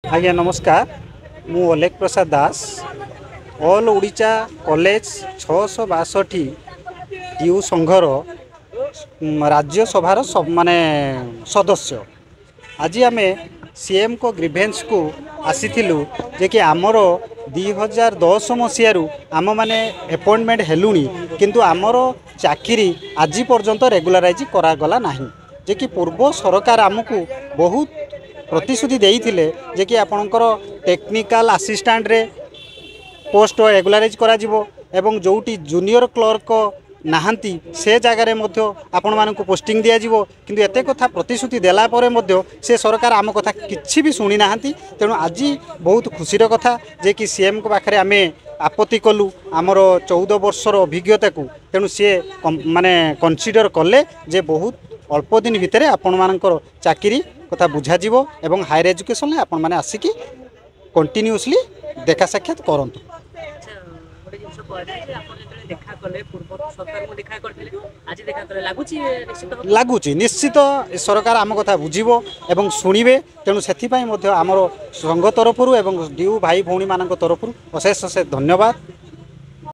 आज्ञा नमस्कार मु अलेख प्रसाद दास ऑल ओडिशा कॉलेज 662 टीयू संघर राज्यसभार सब माने सदस्य आज आम सीएम को ग्रीभेन्स को आसीलु जे कि आमर 2010 मसीह आम मैंने अपॉइंटमेंट हेलुणी किंतु आमर चाकरी आज पर्यंत रेगुलाराइज करागला नाही जे कि पूर्व सरकार आमको बहुत प्रतिश्रुति देइथिले जे कि आपणकर टेक्निकल असिस्टेंट रे पोस्ट रेगुलाराइज करा जिवो एवं जोटी जूनियर क्लर्क नाहांती से जगार आपण मानक पोस्टिंग दिया जिवो किंतु एते कथा प्रतिश्रुति देला परे मध्य से सरकार आम कथा किछि भी सुनी नाहांती। तेणु आज बहुत खुशीर कथा जे कि सीएम को पाखरे आमे आपत्ति कलु आमर 14 वर्षर अभिज्ञता को तेणु सी माने कनसीडर कले जे बहुत अल्प दिन भितर आपण मानकर चाकरी कथा बुझा जिवो एवं हायर एजुकेशन आपण माने आसिकी कंटिन्यूअसली देखा साक्षात करंतु। लगुच निश्चित सरकार आम कथा बुझीबो एवं शुणिबे तेणु से आमर संघ तरफ एवं डीयू भाई भौणी मान तरफ अशेष अशेष धन्यवाद।